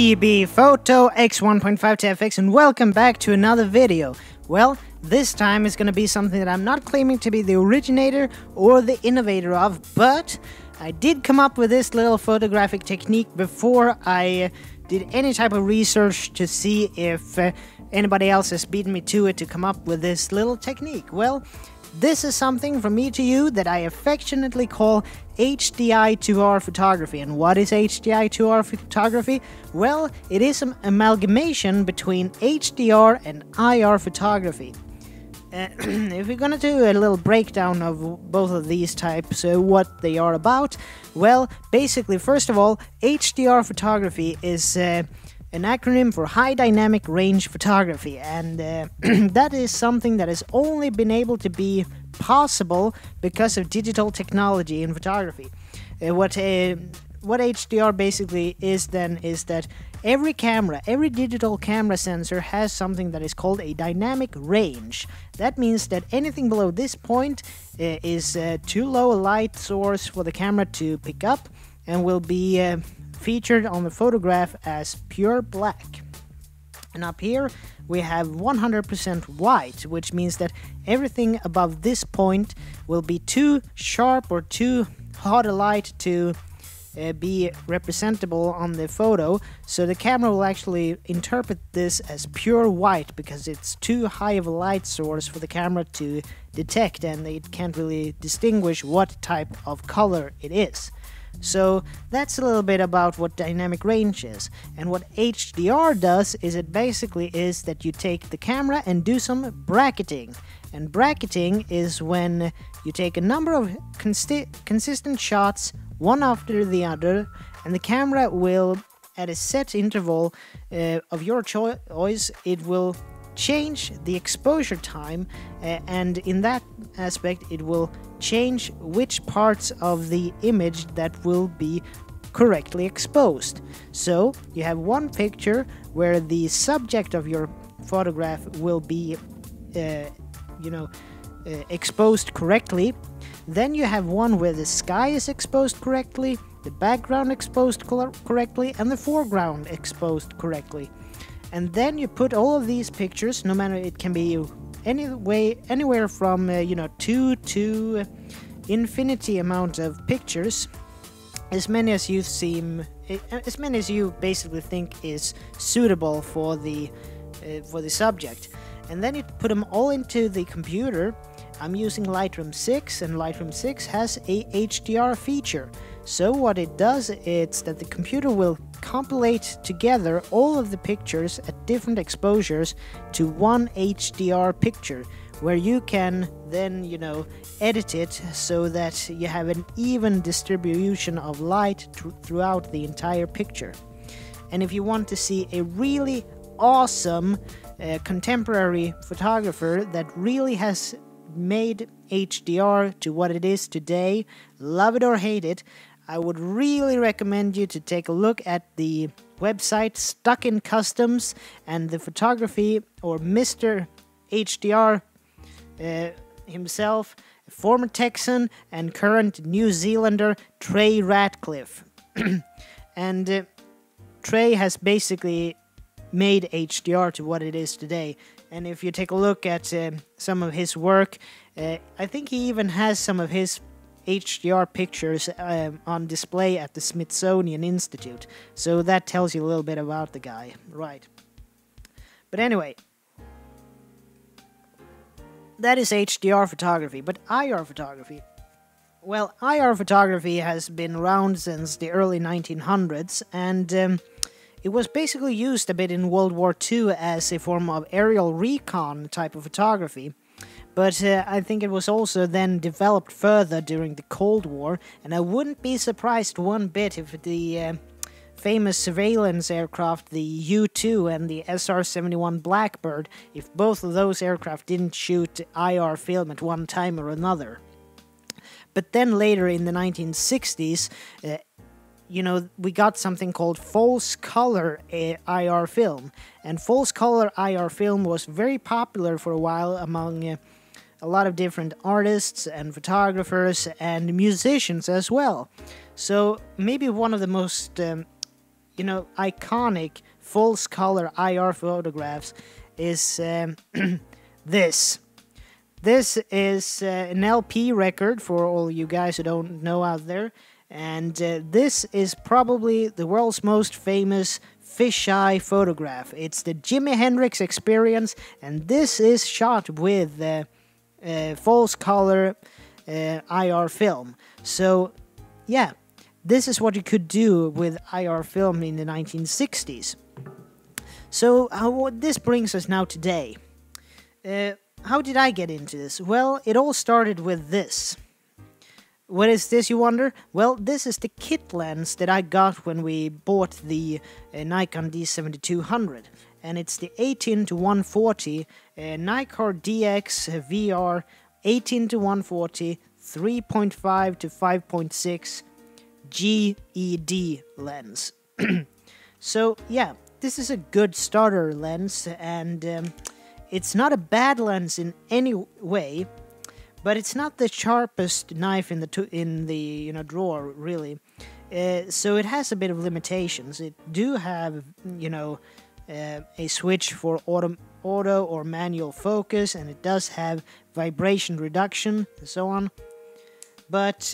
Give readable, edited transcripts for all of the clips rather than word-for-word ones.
T.B.Photo X1.5TFX and welcome back to another video. Well, this time is going to be something that I'm not claiming to be the originator or the innovator of, but I did come up with this little photographic technique before I did any type of research to see if anybody else has beaten me to it to come up with this little technique. Well, this is something from me to you that I affectionately call HDI2R photography. And what is HDI2R photography? Well, it is an amalgamation between HDR and IR photography. If we're gonna do a little breakdown of both of these types, what they are about, well, basically, first of all, HDR photography is an acronym for High Dynamic Range Photography, and that is something that has only been able to be possible because of digital technology in photography. What HDR basically is then is that every digital camera sensor has something that is called a dynamic range. That means that anything below this point is too low a light source for the camera to pick up and will be featured on the photograph as pure black. And up here we have 100% white, which means that everything above this point will be too sharp or too hot a light to be representable on the photo, so the camera will actually interpret this as pure white because it's too high of a light source for the camera to detect, and it can't really distinguish what type of color it is. So that's a little bit about what dynamic range is. And what HDR does is it basically is that you take the camera and do some bracketing. And bracketing is when you take a number of consistent shots, one after the other, and the camera will, at a set interval of your choice, it will change the exposure time, and in that aspect it will change which parts of the image that will be correctly exposed. So you have one picture where the subject of your photograph will be exposed correctly. Then you have one where the sky is exposed correctly, the background exposed correctly, and the foreground exposed correctly. And then you put all of these pictures, no matter, it can be anywhere from 2 to infinity amount of pictures, as many as you basically think is suitable for the subject. And then you put them all into the computer. I'm using Lightroom 6, and Lightroom 6 has a HDR feature. So what it does is that the computer will compilate together all of the pictures at different exposures to one HDR picture, where you can then, edit it so that you have an even distribution of light throughout the entire picture. And if you want to see a really awesome contemporary photographer that really has made HDR to what it is today, love it or hate it, I would really recommend you to take a look at the website Stuck in Customs and the photography, or Mr. HDR himself, former Texan and current New Zealander Trey Ratcliffe. And Trey has basically made HDR to what it is today. And if you take a look at some of his work, I think he even has some of his HDR pictures on display at the Smithsonian Institute. So that tells you a little bit about the guy, right? But anyway, that is HDR photography. But IR photography, well, IR photography has been around since the early 1900s, and it was basically used a bit in World War II as a form of aerial recon type of photography. But I think it was also then developed further during the Cold War, and I wouldn't be surprised one bit if the famous surveillance aircraft, the U-2 and the SR-71 Blackbird, if both of those aircraft didn't shoot IR film at one time or another. But then later in the 1960s, we got something called false color IR film. And false color IR film was very popular for a while among a lot of different artists and photographers and musicians as well. So maybe one of the most iconic false color IR photographs is this. This is an LP record for all you guys who don't know out there, and this is probably the world's most famous fisheye photograph. It's the Jimi Hendrix Experience, and this is shot with false color IR film. So, yeah, this is what you could do with IR film in the 1960s. So, this brings us now today. How did I get into this? Well, it all started with this. What is this, you wonder? Well, this is the kit lens that I got when we bought the Nikon D7200. And it's the 18-140 Nikon DX VR 18-140 3.5 to 5.6 GED lens. So, yeah, this is a good starter lens, and it's not a bad lens in any way, but it's not the sharpest knife in the drawer, really. So it has a bit of limitations. It do have a switch for auto or manual focus, and it does have vibration reduction and so on. But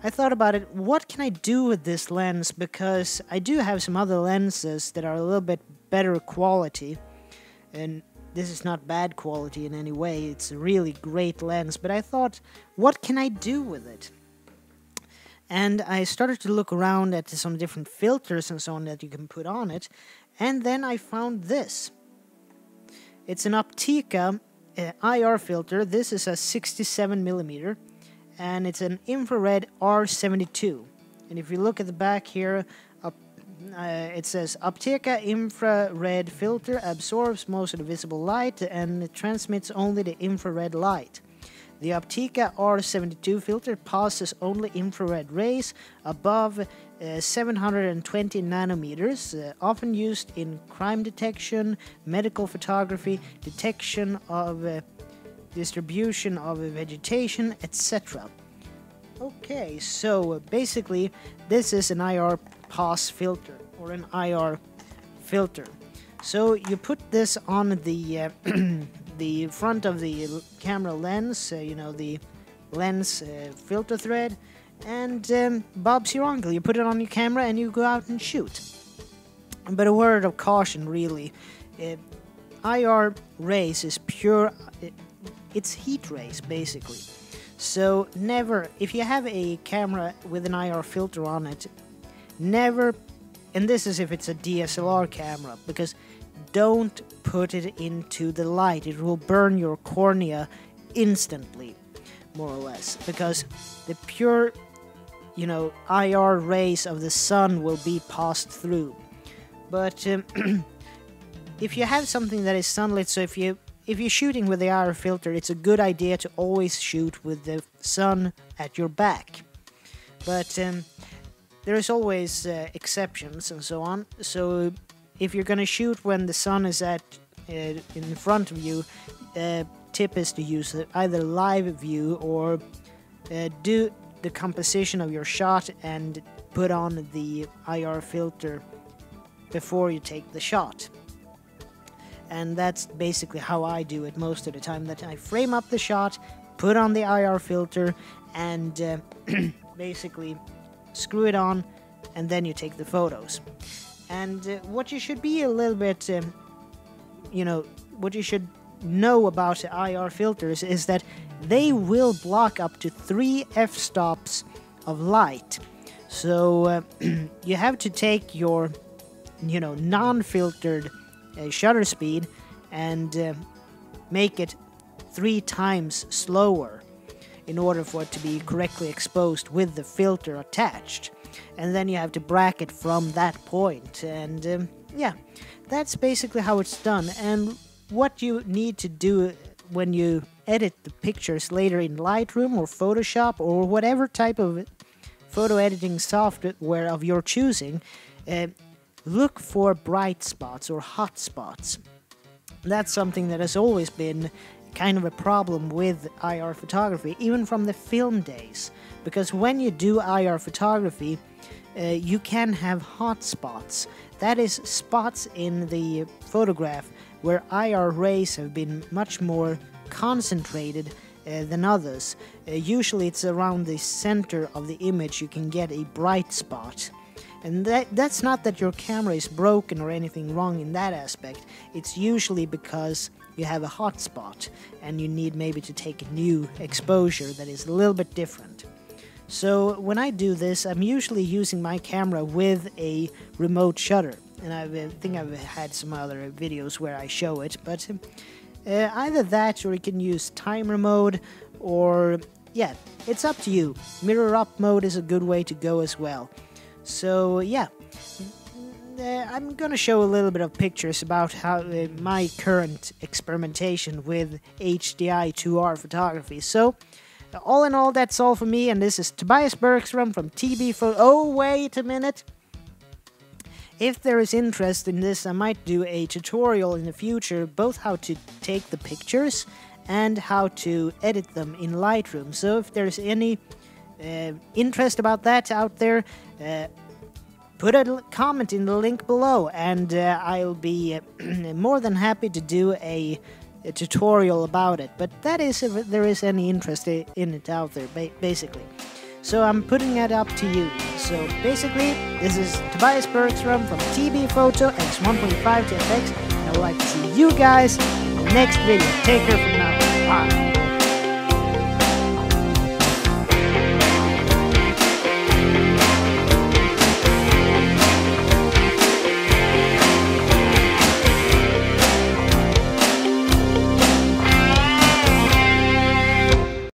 I thought about it. What can I do with this lens? Because I do have some other lenses that are a little bit better quality. And this is not bad quality in any way. It's a really great lens. But I thought, what can I do with it? And I started to look around at some different filters and so on that you can put on it. And then I found this. It's an Optica IR filter. This is a 67mm. And it's an infrared R72. And if you look at the back here, it says Optica infrared filter absorbs most of the visible light and it transmits only the infrared light. The Optica R72 filter passes only infrared rays above 720 nanometers, often used in crime detection, medical photography, detection of distribution of vegetation, etc. Okay, so basically this is an IR pass filter or an IR filter. So you put this on the the front of the camera lens, the lens filter thread, and Bob's your uncle. You put it on your camera and you go out and shoot. But a word of caution, really. IR rays is pure. It's heat rays, basically. So never, if you have a camera with an IR filter on it, never, and this is if it's a DSLR camera, because don't put it into the light. It will burn your cornea instantly, more or less, because the pure, IR rays of the sun will be passed through. But if you have something that is sunlit, so if you're shooting with the IR filter, it's a good idea to always shoot with the sun at your back. But there is always exceptions and so on. So if you're going to shoot when the sun is in front of you, tip is to use either live view or do the composition of your shot and put on the IR filter before you take the shot. And that's basically how I do it most of the time, that I frame up the shot, put on the IR filter, and basically screw it on, and then you take the photos. And what you should be a little bit, what you should know about the IR filters is that they will block up to 3 f-stops of light. So you have to take your, non-filtered shutter speed and make it 3 times slower in order for it to be correctly exposed with the filter attached. And then you have to bracket from that point. And yeah, that's basically how it's done. And what you need to do when you edit the pictures later in Lightroom or Photoshop or whatever type of photo editing software of your choosing, look for bright spots or hot spots. That's something that has always been kind of a problem with IR photography, even from the film days. Because when you do IR photography, you can have hot spots. That is spots in the photograph where IR rays have been much more concentrated than others. Usually it's around the center of the image you can get a bright spot. And that's not that your camera is broken or anything wrong in that aspect. It's usually because you have a hot spot and you need maybe to take a new exposure that is a little bit different. So when I do this, I'm usually using my camera with a remote shutter. And I think I've had some other videos where I show it, but either that or you can use timer mode, or yeah, it's up to you. Mirror up mode is a good way to go as well. So yeah, I'm gonna show a little bit of pictures about how my current experimentation with HDI2R photography. So all in all, that's all for me, and this is Tobias Bergström from T.B.Photo. Oh, wait a minute. If there is interest in this, I might do a tutorial in the future, both how to take the pictures and how to edit them in Lightroom. So if there's any interest about that out there, put a comment in the link below, and I'll be more than happy to do a tutorial about it. But that is if there is any interest in it out there, basically. So I'm putting it up to you. So basically, this is Tobias Bergström from T.B.Photo X1.5 to FX, and I would like to see you guys in the next video. Take care from now. Bye.